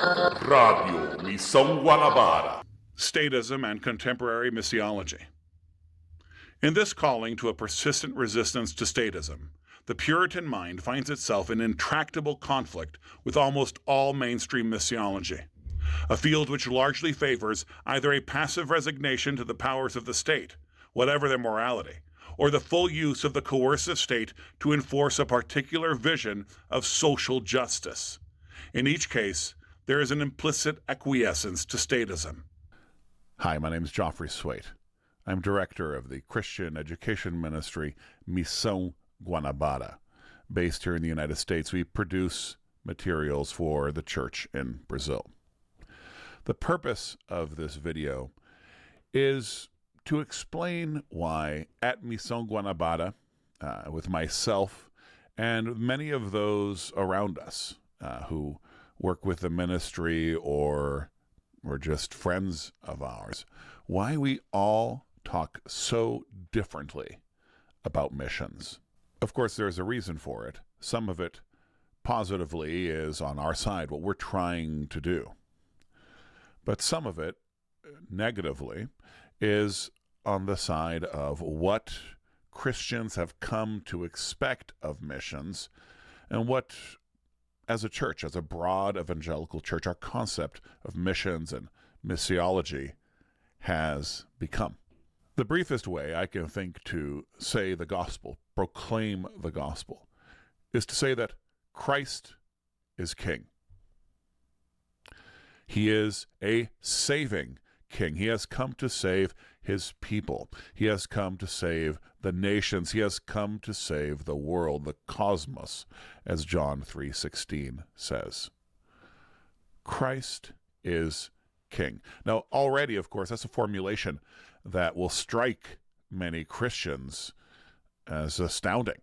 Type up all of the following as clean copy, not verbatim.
Radio Missão Guanabara. Statism and Contemporary Missiology. In this calling to a persistent resistance to statism, the Puritan mind finds itself in intractable conflict with almost all mainstream missiology, a field which largely favors either a passive resignation to the powers of the state, whatever their morality, or the full use of the coercive state to enforce a particular vision of social justice. In each case, there is an implicit acquiescence to statism. Hi, my name is Geoffrey Swait. I'm director of the Christian education ministry Missão Guanabara. Based here in the United States, we produce materials for the church in Brazil. The purpose of this video is to explain why at Missão Guanabara, with myself and many of those around us who work with the ministry or just friends of ours, why we all talk so differently about missions. Of course, there's a reason for it. Some of it positively is on our side, what we're trying to do. But some of it negatively is on the side of what Christians have come to expect of missions and what, as a church, as a broad evangelical church, our concept of missions and missiology has become. The briefest way I can think to say the gospel, proclaim the gospel, is to say that Christ is King. He is a saving King. He has come to save his people. He has come to save the nations. He has come to save the world, the cosmos, as John 3:16 says. Christ is King. Now, already, of course, that's a formulation that will strike many Christians as astounding.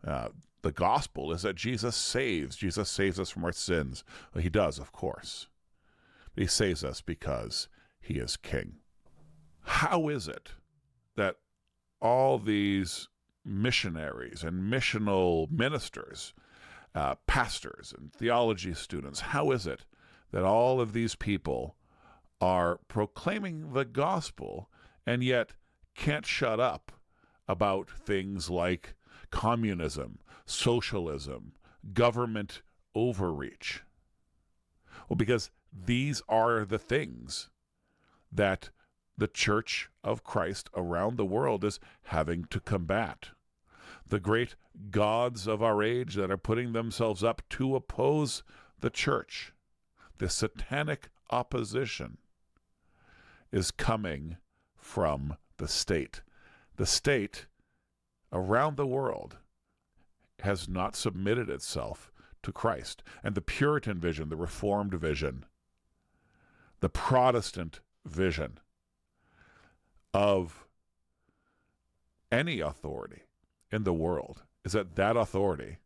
The gospel is that Jesus saves. Jesus saves us from our sins. Well, he does, of course. But he saves us because he is King. How is it that all these missionaries and missional ministers, pastors and theology students, how is it that all of these people are proclaiming the gospel and yet can't shut up about things like communism, socialism, government overreach? Well, because these are the things that the Church of Christ around the world is having to combat. The great gods of our age that are putting themselves up to oppose the church, the satanic opposition, is coming from the state. The state around the world has not submitted itself to Christ. And the Puritan vision, the Reformed vision, the Protestant vision of any authority in the world is that that authority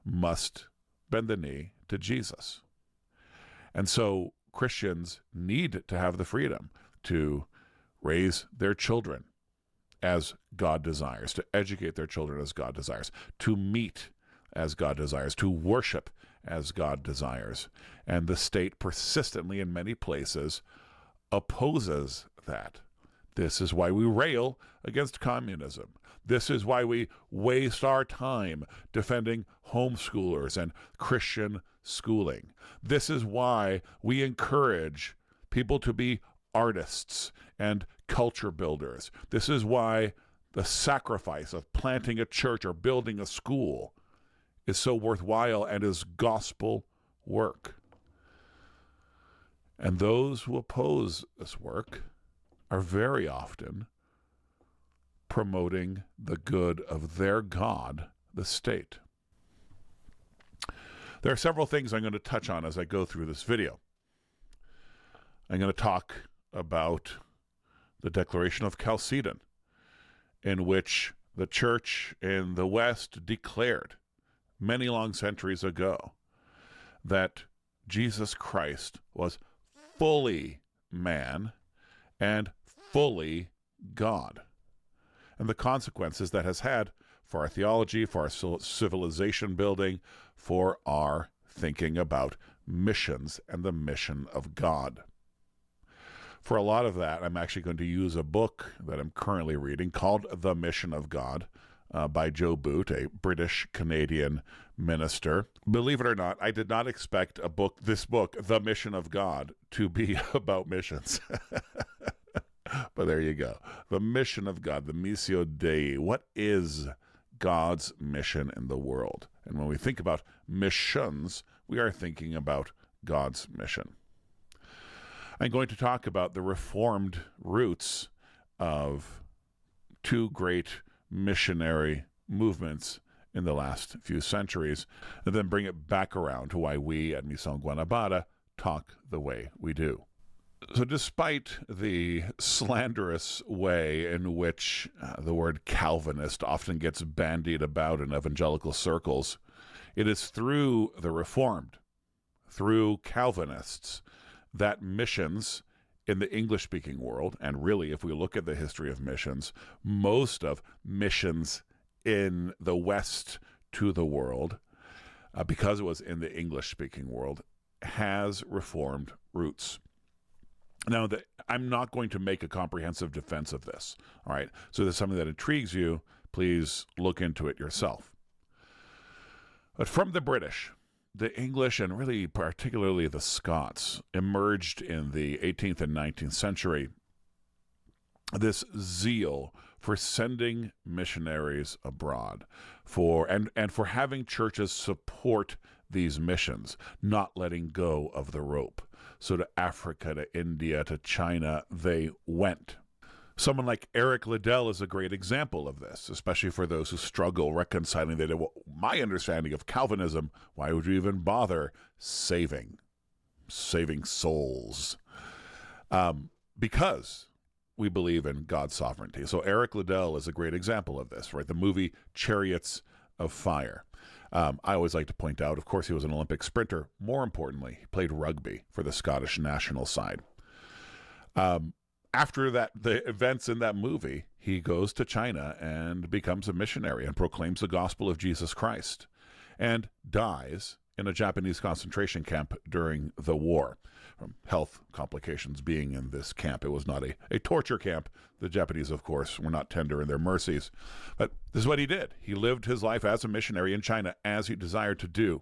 must bend the knee to Jesus. And so Christians need to have the freedom to raise their children as God desires, to educate their children as God desires, to meet as God desires, to worship as God desires. And the state persistently in many places opposes that. This is why we rail against communism. This is why we waste our time defending homeschoolers and Christian schooling. This is why we encourage people to be artists and culture builders. This is why the sacrifice of planting a church or building a school is so worthwhile and is gospel work. And those who oppose this work are very often promoting the good of their God, the state. There are several things I'm going to touch on as I go through this video. I'm going to talk about the Declaration of Chalcedon, in which the church in the West declared many long centuries ago that Jesus Christ was fully man and fully God. And the consequences that has had for our theology, for our civilization building, for our thinking about missions and the mission of God. For a lot of that, I'm actually going to use a book that I'm currently reading called The Mission of God by Joe Boot, a British-Canadian minister. Believe it or not, I did not expect this book, The Mission of God, to be about missions. But there you go. The mission of God, the Missio Dei. What is God's mission in the world? And when we think about missions, we are thinking about God's mission. I'm going to talk about the reformed roots of two great missionary movements in the last few centuries, and then bring it back around to why we at Mission Guanabara talk the way we do. So despite the slanderous way in which the word Calvinist often gets bandied about in evangelical circles, it is through the Reformed, through Calvinists, that missions in the English-speaking world, and really if we look at the history of missions, most of missions in the West to the world, because it was in the English-speaking world, has Reformed roots. Now, I'm not going to make a comprehensive defense of this, all right? So if there's something that intrigues you, please look into it yourself. But from the British, the English, and really particularly the Scots, emerged in the 18th and 19th century this zeal for sending missionaries abroad, and for having churches support these missions, not letting go of the rope. So to Africa, to India, to China, they went. Someone like Eric Liddell is a great example of this, especially for those who struggle reconciling that. Well, my understanding of Calvinism, why would you even bother saving souls? Because we believe in God's sovereignty. So Eric Liddell is a great example of this, right? The movie Chariots of Fire. I always like to point out, of course, he was an Olympic sprinter. More importantly, he played rugby for the Scottish national side. After the events in that movie, he goes to China and becomes a missionary and proclaims the gospel of Jesus Christ, and dies in a Japanese concentration camp during the war, from health complications being in this camp. It was not a torture camp. The Japanese, of course, were not tender in their mercies. But this is what he did. He lived his life as a missionary in China as he desired to do,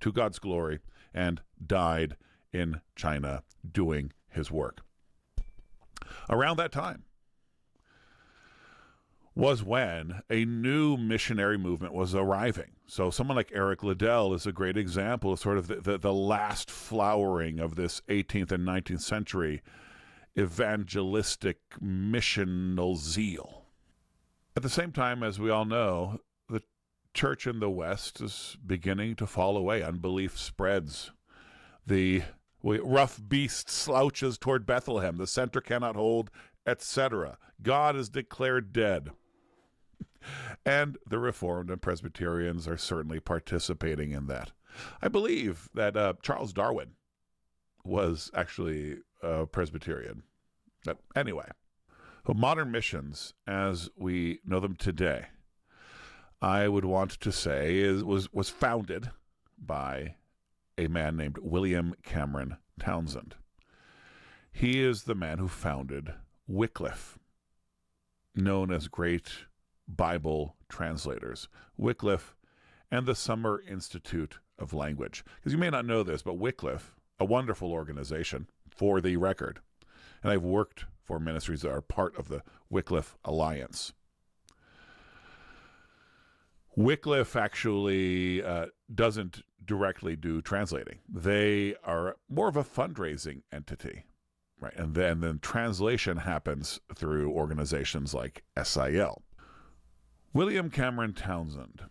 to God's glory, and died in China doing his work. Around that time was when a new missionary movement was arriving. So someone like Eric Liddell is a great example of sort of the last flowering of this 18th and 19th century evangelistic missional zeal. At the same time, as we all know, the church in the West is beginning to fall away. Unbelief spreads. The rough beast slouches toward Bethlehem. The center cannot hold, etc. God is declared dead. And the Reformed and Presbyterians are certainly participating in that. I believe that Charles Darwin was actually a Presbyterian. But anyway, modern missions, as we know them today, I would want to say was founded by a man named William Cameron Townsend. He is the man who founded Wycliffe, known as Great Bible Translators, Wycliffe and the Summer Institute of Language. Because you may not know this, but Wycliffe, a wonderful organization for the record, and I've worked for ministries that are part of the Wycliffe Alliance. Wycliffe actually doesn't directly do translating. They are more of a fundraising entity, right? And then translation happens through organizations like SIL. William Cameron Townsend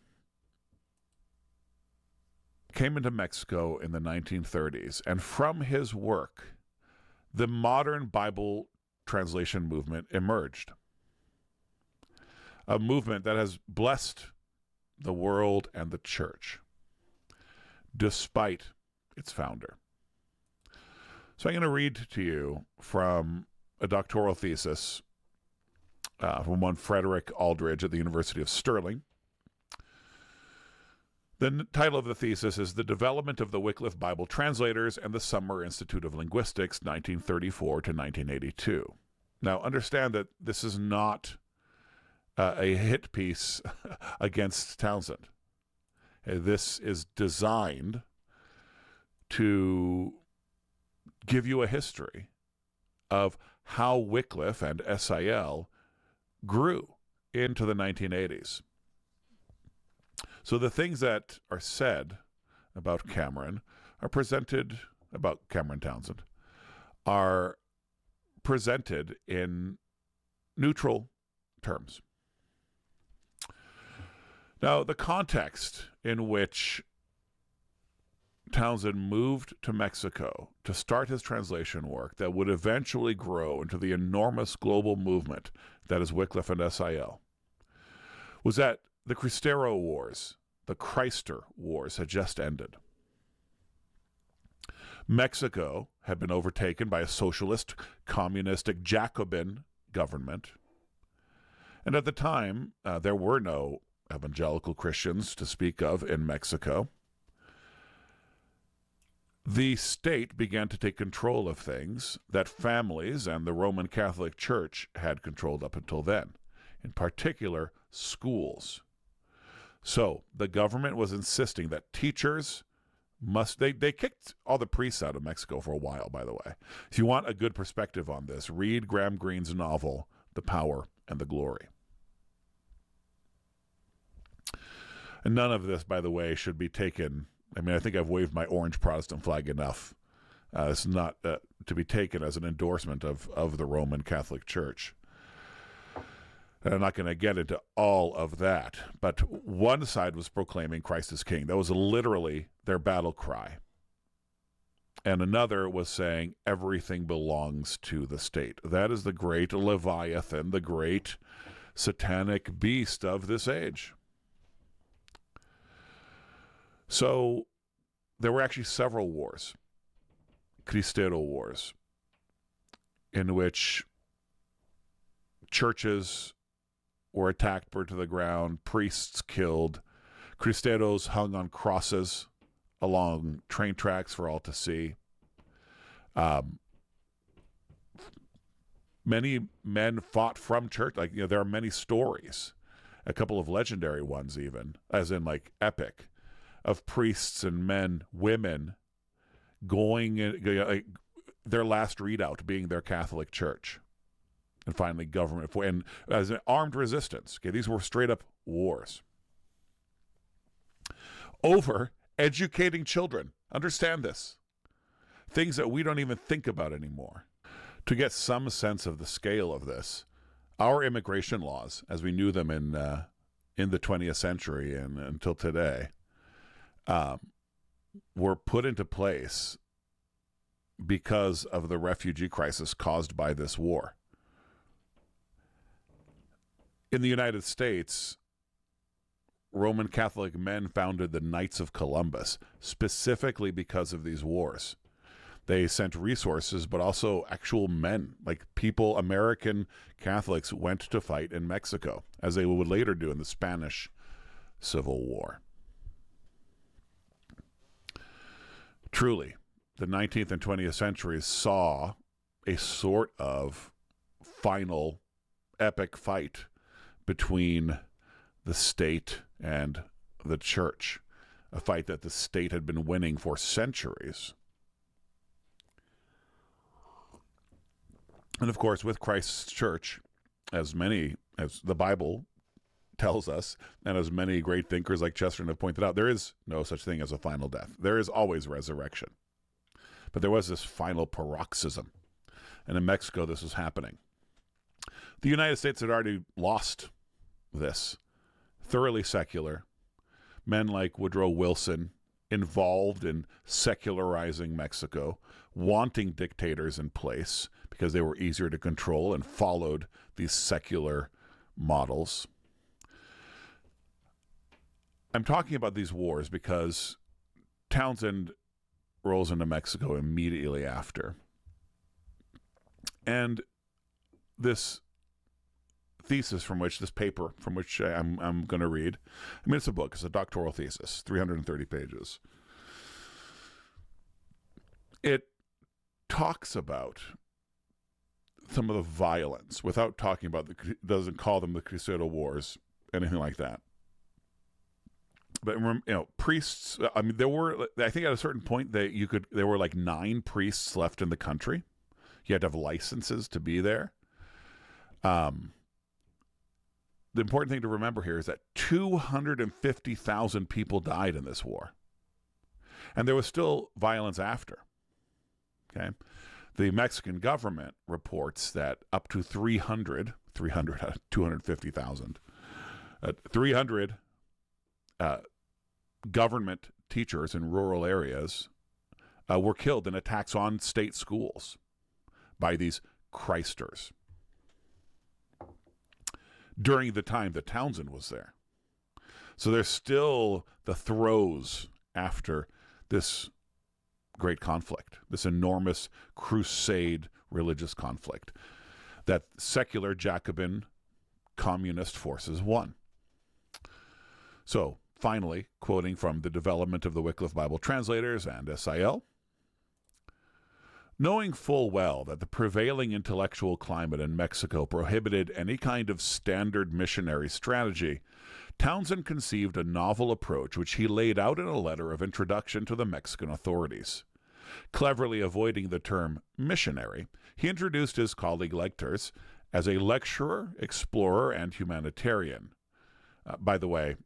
came into Mexico in the 1930s, and from his work, the modern Bible translation movement emerged. A movement that has blessed the world and the church, despite its founder. So I'm going to read to you from a doctoral thesis from one Frederick Aldridge at the University of Stirling. The title of the thesis is The Development of the Wycliffe Bible Translators and the Summer Institute of Linguistics, 1934 to 1982. Now, understand that this is not a hit piece against Townsend. This is designed to give you a history of how Wycliffe and SIL grew into the 1980s. So the things that are said about Cameron about Cameron Townsend, are presented in neutral terms. Now, the context in which Townsend moved to Mexico to start his translation work that would eventually grow into the enormous global movement that is Wycliffe and SIL was that the Cristero Wars, the Christer Wars, had just ended. Mexico had been overtaken by a socialist, communistic, Jacobin government. And at the time, there were no evangelical Christians to speak of in Mexico. The state began to take control of things that families and the Roman Catholic Church had controlled up until then, in particular, schools. So the government was insisting that teachers they kicked all the priests out of Mexico for a while, by the way. If you want a good perspective on this, read Graham Greene's novel, The Power and the Glory. And none of this, by the way, should be taken. I mean, I think I've waved my orange Protestant flag enough. It's not to be taken as an endorsement of the Roman Catholic Church. And I'm not going to get into all of that. But one side was proclaiming Christ is King. That was literally their battle cry. And another was saying everything belongs to the state. That is the great Leviathan, the great satanic beast of this age. So there were actually several wars, Cristero Wars, in which churches were attacked, burned to the ground, priests killed, Cristeros hung on crosses along train tracks for all to see. Many men fought from church. There are many stories, a couple of legendary ones even, as in epic, of priests and men, women going their last readout being their Catholic Church. And finally, government, and as an armed resistance. Okay, these were straight up wars over educating children. Understand this. Things that we don't even think about anymore. To get some sense of the scale of this, our immigration laws, as we knew them in the 20th century and until today, were put into place because of the refugee crisis caused by this war. In the United States, Roman Catholic men founded the Knights of Columbus specifically because of these wars. They sent resources, but also actual men, people, American Catholics, went to fight in Mexico, as they would later do in the Spanish Civil War. Truly, the 19th and 20th centuries saw a sort of final epic fight between the state and the church, a fight that the state had been winning for centuries. And of course, with Christ's church, as the Bible tells us, and as many great thinkers like Chesterton have pointed out, there is no such thing as a final death. There is always resurrection. But there was this final paroxysm. And in Mexico, this was happening. The United States had already lost this. Thoroughly secular. Men like Woodrow Wilson, involved in secularizing Mexico, wanting dictators in place because they were easier to control and followed these secular models. I'm talking about these wars because Townsend rolls into Mexico immediately after. And this thesis from which this paper from which I'm going to read. I mean, it's a book. It's a doctoral thesis, 330 pages. It talks about some of the violence without talking about doesn't call them the Crusader Wars, anything like that. But priests. I mean, I think at a certain point there were like 9 priests left in the country. You had to have licenses to be there. The important thing to remember here is that 250,000 people died in this war, and there was still violence after. Okay, the Mexican government reports that up to 300 out of 250,000, 300 government teachers in rural areas were killed in attacks on state schools by these Christers during the time that Townsend was there. So there's still the throes after this great conflict, this enormous crusade religious conflict that secular Jacobin communist forces won. So finally, quoting from The Development of the Wycliffe Bible Translators and SIL, knowing full well that the prevailing intellectual climate in Mexico prohibited any kind of standard missionary strategy, Townsend conceived a novel approach which he laid out in a letter of introduction to the Mexican authorities. Cleverly avoiding the term missionary, he introduced his colleague Lectors as a lecturer, explorer, and humanitarian. By the way,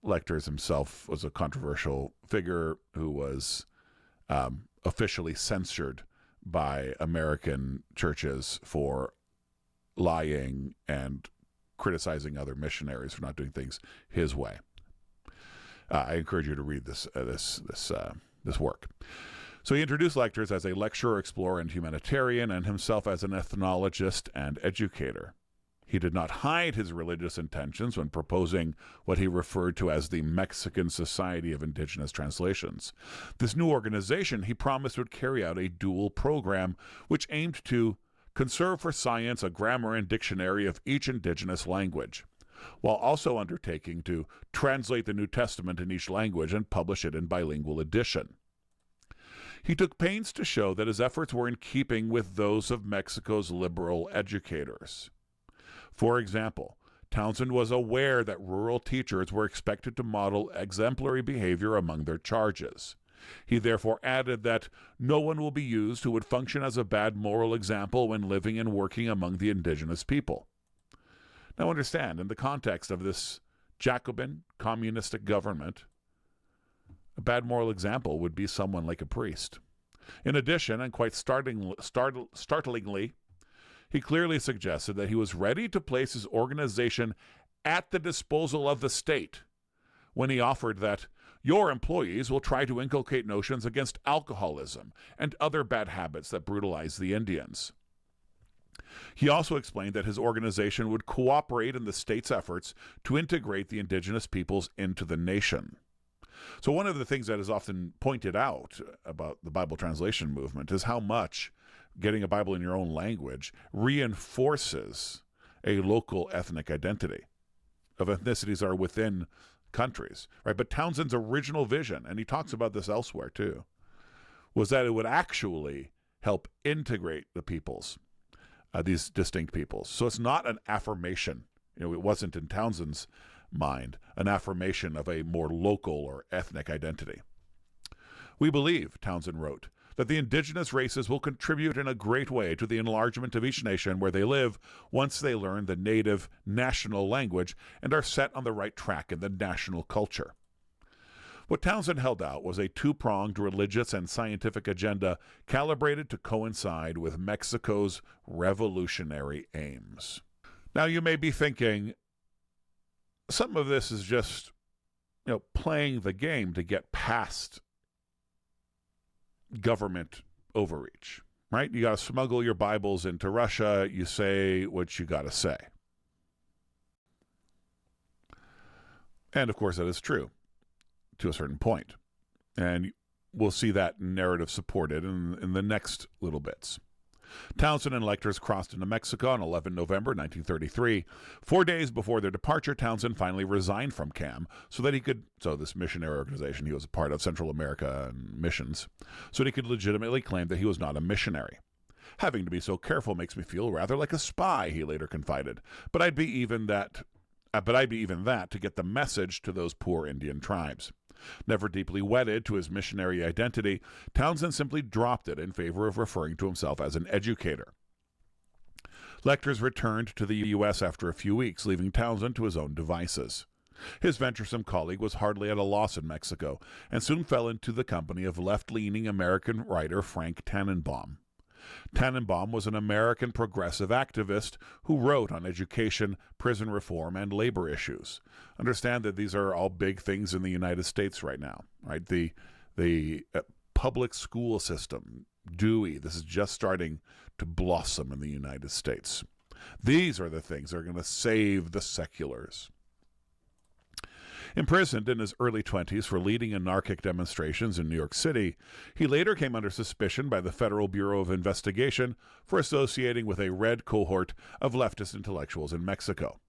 Lectors himself was a controversial figure who was officially censored by American churches for lying and criticizing other missionaries for not doing things his way. I encourage you to read this work. So he introduced Lectors as a lecturer, explorer, and humanitarian, and himself as an ethnologist and educator. He did not hide his religious intentions when proposing what he referred to as the Mexican Society of Indigenous Translations. This new organization, he promised, would carry out a dual program which aimed to conserve for science a grammar and dictionary of each indigenous language, while also undertaking to translate the New Testament in each language and publish it in bilingual edition. He took pains to show that his efforts were in keeping with those of Mexico's liberal educators. For example, Townsend was aware that rural teachers were expected to model exemplary behavior among their charges. He therefore added that no one will be used who would function as a bad moral example when living and working among the indigenous people. Now understand, in the context of this Jacobin communistic government, a bad moral example would be someone like a priest. In addition, and quite startlingly, he clearly suggested that he was ready to place his organization at the disposal of the state when he offered that your employees will try to inculcate notions against alcoholism and other bad habits that brutalize the Indians. He also explained that his organization would cooperate in the state's efforts to integrate the indigenous peoples into the nation. So one of the things that is often pointed out about the Bible translation movement is how much getting a Bible in your own language reinforces a local ethnic identity of ethnicities that are within countries, right? But Townsend's original vision, and he talks about this elsewhere too, was that it would actually help integrate the peoples, these distinct peoples. So it's not an affirmation. It wasn't in Townsend's mind an affirmation of a more local or ethnic identity. We believe, Townsend wrote, that the indigenous races will contribute in a great way to the enlargement of each nation where they live once they learn the native national language and are set on the right track in the national culture. What Townsend held out was a two-pronged religious and scientific agenda calibrated to coincide with Mexico's revolutionary aims. Now you may be thinking, some of this is just, playing the game to get past government overreach, right? You got to smuggle your Bibles into Russia. You say what you got to say. And of course, that is true to a certain point. And we'll see that narrative supported in the next little bits. Townsend and Lectors crossed into Mexico on 11 November 1933. 4 days before their departure, Townsend finally resigned from CAM this missionary organization he was a part of, Central America and Missions, so that he could legitimately claim that he was not a missionary. Having to be so careful makes me feel rather like a spy, he later confided. But I'd be even that to get the message to those poor Indian tribes. Never deeply wedded to his missionary identity, Townsend simply dropped it in favor of referring to himself as an educator. Lectors returned to the U.S. after a few weeks, leaving Townsend to his own devices. His venturesome colleague was hardly at a loss in Mexico, and soon fell into the company of left-leaning American writer Frank Tannenbaum. Tannenbaum was an American progressive activist who wrote on education, prison reform, and labor issues. Understand that these are all big things in the United States right now, right? The public school system, Dewey, this is just starting to blossom in the United States. These are the things that are going to save the seculars. Imprisoned in his early 20s for leading anarchic demonstrations in New York City, he later came under suspicion by the Federal Bureau of Investigation for associating with a red cohort of leftist intellectuals in Mexico.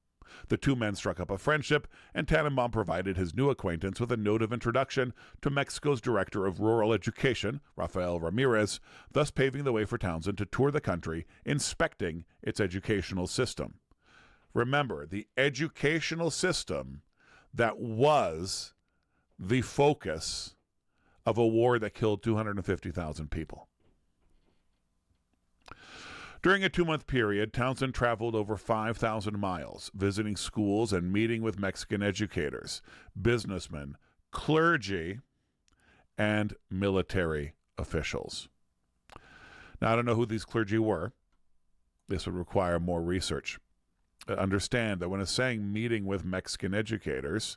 The two men struck up a friendship, and Tannenbaum provided his new acquaintance with a note of introduction to Mexico's Director of Rural Education, Rafael Ramirez, thus paving the way for Townsend to tour the country, inspecting its educational system. Remember, the educational system that was the focus of a war that killed 250,000 people. During a 2-month period, Townsend traveled over 5,000 miles, visiting schools and meeting with Mexican educators, businessmen, clergy, and military officials. Now, I don't know who these clergy were. This would require more research. Understand that when it's saying meeting with Mexican educators,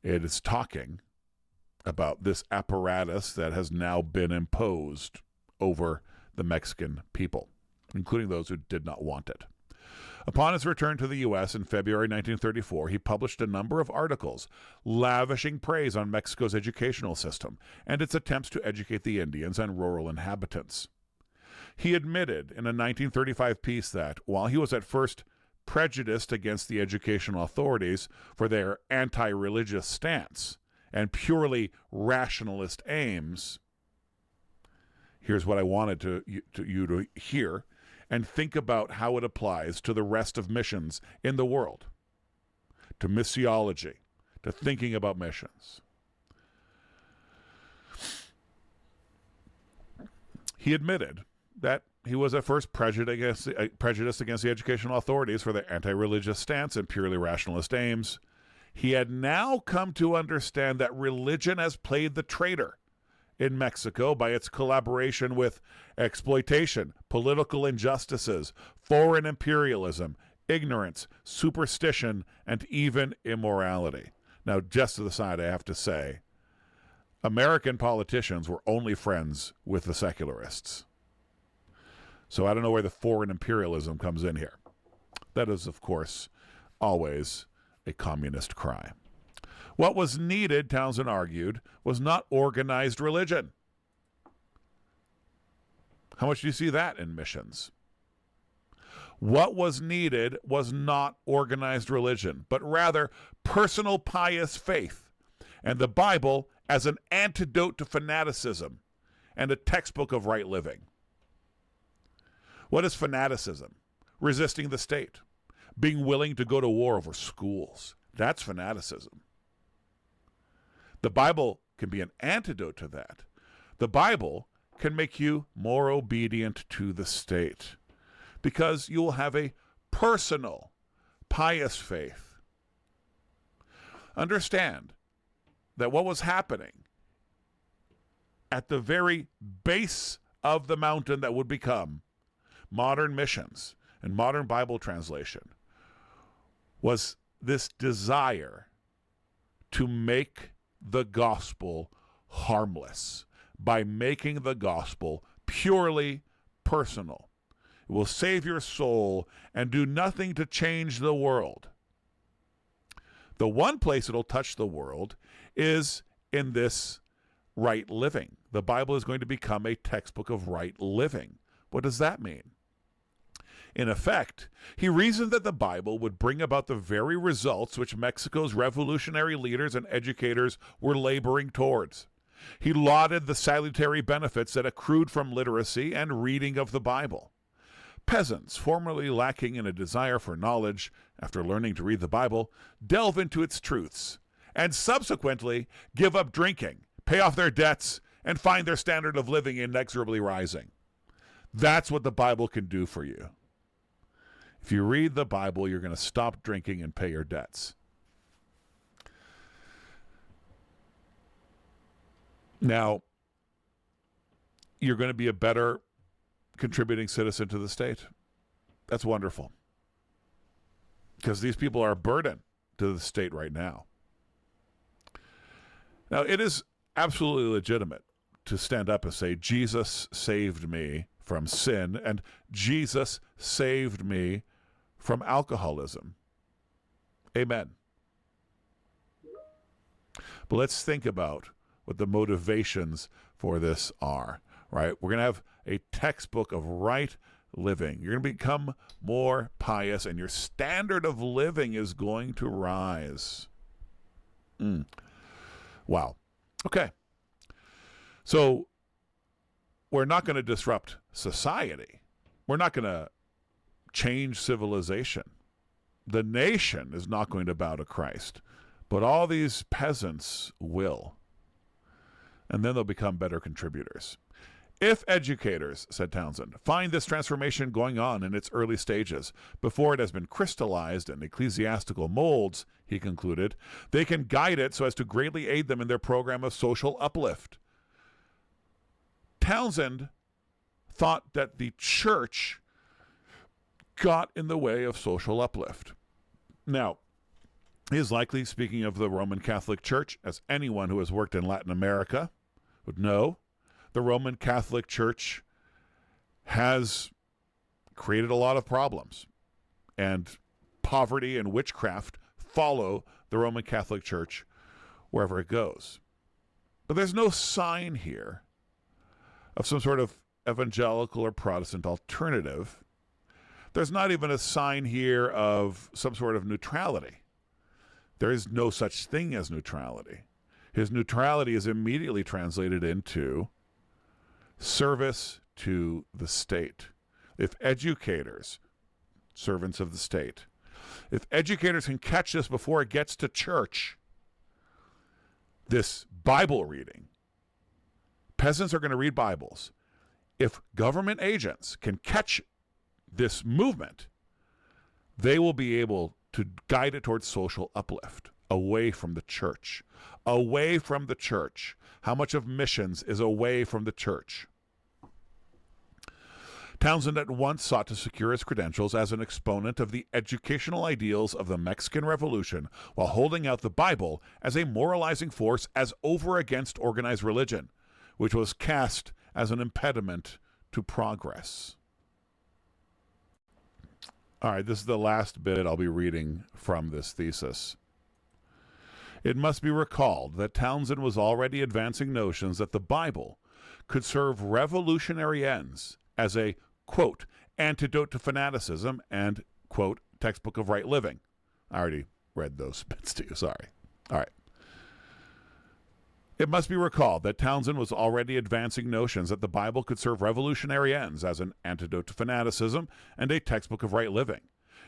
it is talking about this apparatus that has now been imposed over the Mexican people, including those who did not want it. Upon his return to the U.S. in February 1934, he published a number of articles lavishing praise on Mexico's educational system and its attempts to educate the Indians and rural inhabitants. He admitted in a 1935 piece that, while he was at first prejudiced against the educational authorities for their anti-religious stance and purely rationalist aims, here's what I wanted you to hear and think about how it applies to the rest of missions in the world, to missiology, to thinking about missions. He admitted that he was at first prejudiced against the educational authorities for their anti-religious stance and purely rationalist aims. He had now come to understand that religion has played the traitor in Mexico by its collaboration with exploitation, political injustices, foreign imperialism, ignorance, superstition, and even immorality. Now, just to the side, I have to say, American politicians were only friends with the secularists. So I don't know where the foreign imperialism comes in here. That is, of course, always a communist cry. What was needed, Townsend argued, was not organized religion. How much do you see that in missions? What was needed was not organized religion, but rather personal pious faith, and the Bible as an antidote to fanaticism and a textbook of right living. What is fanaticism? Resisting the state. Being willing to go to war over schools. That's fanaticism. The Bible can be an antidote to that. The Bible can make you more obedient to the state because you will have a personal, pious faith. Understand that what was happening at the very base of the mountain that would become modern missions and modern Bible translation was this desire to make the gospel harmless by making the gospel purely personal. It will save your soul and do nothing to change the world. The one place it'll touch the world is in this right living. The Bible is going to become a textbook of right living. What does that mean? In effect, he reasoned that the Bible would bring about the very results which Mexico's revolutionary leaders and educators were laboring towards. He lauded the salutary benefits that accrued from literacy and reading of the Bible. Peasants, formerly lacking in a desire for knowledge, after learning to read the Bible, delve into its truths, and subsequently give up drinking, pay off their debts, and find their standard of living inexorably rising. That's what the Bible can do for you. If you read the Bible, you're going to stop drinking and pay your debts. Now, you're going to be a better contributing citizen to the state. That's wonderful. Because these people are a burden to the state right now. Now, it is absolutely legitimate to stand up and say, Jesus saved me from sin, and Jesus saved me from alcoholism. Amen. But let's think about what the motivations for this are, right? We're going to have a textbook of right living. You're going to become more pious, and your standard of living is going to rise. Wow. Okay. So we're not going to disrupt society. We're not going to change civilization. The nation is not going to bow to Christ, but all these peasants will. And then they'll become better contributors. If educators, said Townsend, find this transformation going on in its early stages, before it has been crystallized in ecclesiastical molds, he concluded, they can guide it so as to greatly aid them in their program of social uplift. Townsend thought that the church got in the way of social uplift. Now, he is likely speaking of the Roman Catholic Church, as anyone who has worked in Latin America would know. The Roman Catholic Church has created a lot of problems, and poverty and witchcraft follow the Roman Catholic Church wherever it goes. But there's no sign here of some sort of evangelical or Protestant alternative. There's not even a sign here of some sort of neutrality. There is no such thing as neutrality. His neutrality is immediately translated into service to the state. If educators, servants of the state, if educators can catch this before it gets to church, this Bible reading, peasants are going to read Bibles. If government agents can catch this movement, they will be able to guide it towards social uplift, away from the church. Away from the church. How much of missions is away from the church? Townsend at once sought to secure his credentials as an exponent of the educational ideals of the Mexican Revolution, while holding out the Bible as a moralizing force as over against organized religion, which was cast as an impediment to progress. All right, this is the last bit I'll be reading from this thesis. It must be recalled that Townsend was already advancing notions that the Bible could serve revolutionary ends as a, quote, antidote to fanaticism and, quote, textbook of right living. I already read those bits to you, sorry. All right. It must be recalled that Townsend was already advancing notions that the Bible could serve revolutionary ends as an antidote to fanaticism and a textbook of right living,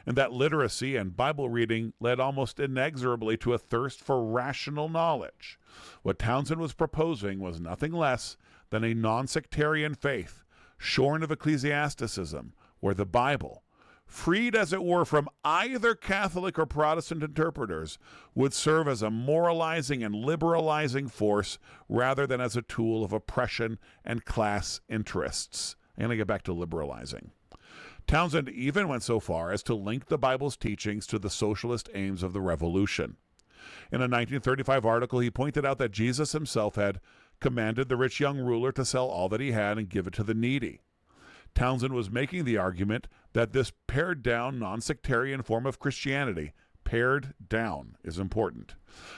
and that literacy and Bible reading led almost inexorably to a thirst for rational knowledge. What Townsend was proposing was nothing less than a non-sectarian faith, shorn of ecclesiasticism, where the Bible, freed as it were from either Catholic or Protestant interpreters, would serve as a moralizing and liberalizing force rather than as a tool of oppression and class interests. I'm going to get back to liberalizing. Townsend even went so far as to link the Bible's teachings to the socialist aims of the revolution. In a 1935 article, he pointed out that Jesus himself had commanded the rich young ruler to sell all that he had and give it to the needy. Townsend was making the argument that this pared-down, non-sectarian form of Christianity, pared down is important,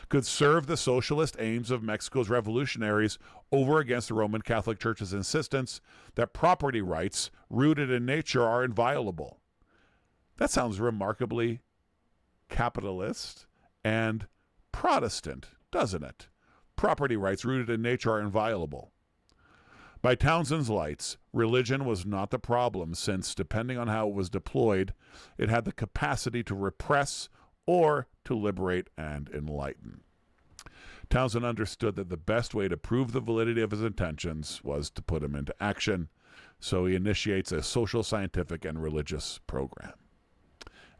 could serve the socialist aims of Mexico's revolutionaries over against the Roman Catholic Church's insistence that property rights rooted in nature are inviolable. That sounds remarkably capitalist and Protestant, doesn't it? Property rights rooted in nature are inviolable. By Townsend's lights, religion was not the problem, since, depending on how it was deployed, it had the capacity to repress or to liberate and enlighten. Townsend understood that the best way to prove the validity of his intentions was to put them into action, so he initiates a social, scientific, and religious program.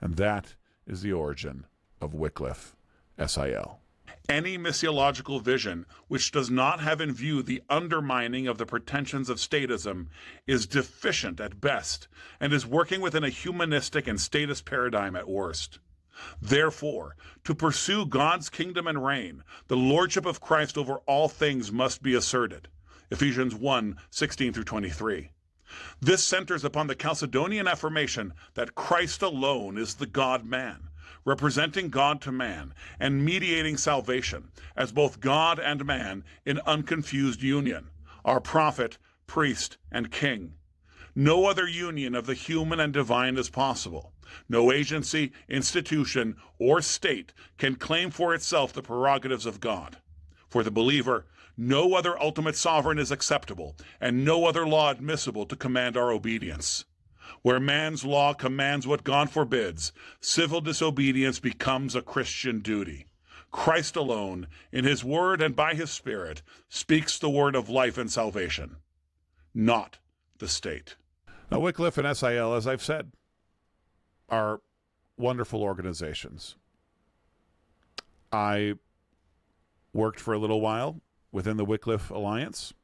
And that is the origin of Wycliffe, SIL. Any missiological vision which does not have in view the undermining of the pretensions of statism is deficient at best and is working within a humanistic and statist paradigm at worst. Therefore, to pursue God's kingdom and reign, the lordship of Christ over all things must be asserted. Ephesians 1:16-23. This centers upon the Chalcedonian affirmation that Christ alone is the God-man, representing God to man and mediating salvation as both God and man in unconfused union, our prophet, priest, and king. No other union of the human and divine is possible. No agency, institution, or state can claim for itself the prerogatives of God. For the believer, no other ultimate sovereign is acceptable, and no other law admissible to command our obedience. Where man's law commands what God forbids, civil disobedience becomes a Christian duty. Christ alone, in his word and by his Spirit, speaks the word of life and salvation, not the state. Now, Wycliffe and SIL, as I've said, are wonderful organizations. I worked for a little while within the Wycliffe Alliance.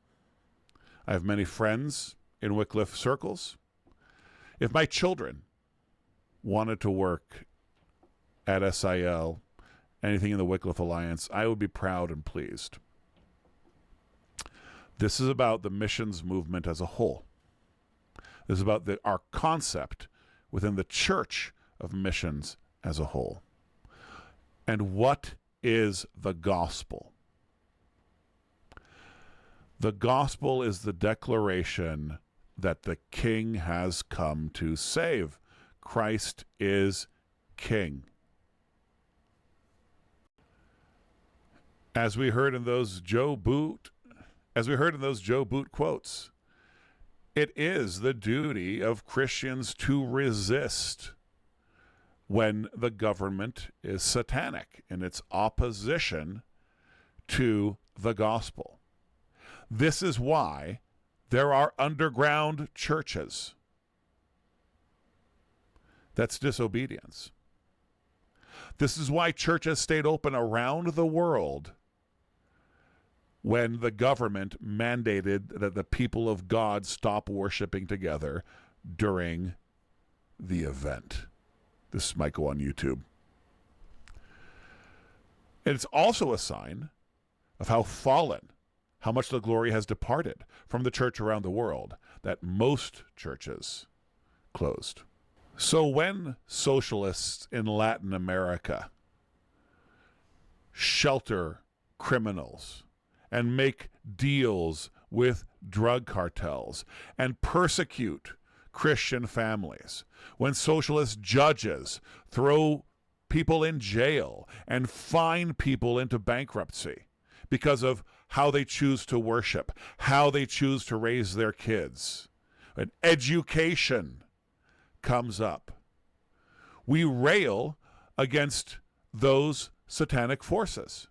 I have many friends in Wycliffe circles. If my children wanted to work at SIL, anything in the Wycliffe Alliance, I would be proud and pleased. This is about the missions movement as a whole. This is about our concept within the church of missions as a whole. And what is the gospel? The gospel is the declaration that the King has come to save. Christ is King. As we heard in those Joe Boot quotes, it is the duty of Christians to resist when the government is satanic in its opposition to the gospel. This is why there are underground churches. That's disobedience. This is why churches stayed open around the world when the government mandated that the people of God stop worshiping together during the event. This might go on YouTube. And it's also a sign of how fallen, how much the glory has departed from the church around the world, that most churches closed. So when socialists in Latin America shelter criminals and make deals with drug cartels and persecute Christian families, when socialist judges throw people in jail and fine people into bankruptcy because of how they choose to worship, how they choose to raise their kids, and education comes up, we rail against those satanic forces.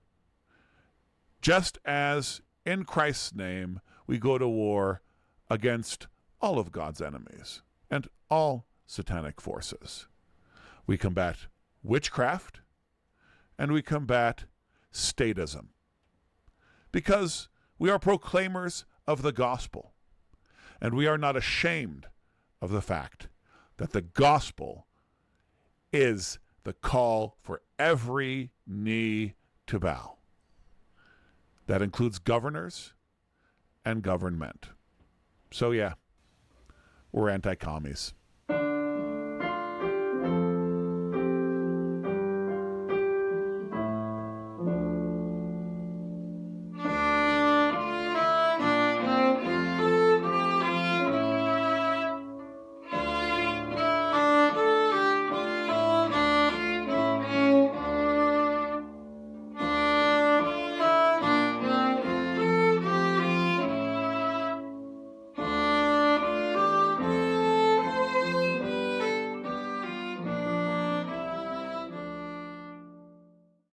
Just as in Christ's name we go to war against all of God's enemies and all satanic forces. We combat witchcraft and we combat statism because we are proclaimers of the gospel, and we are not ashamed of the fact that the gospel is the call for every knee to bow. That includes governors and government. So yeah, we're anti-commies.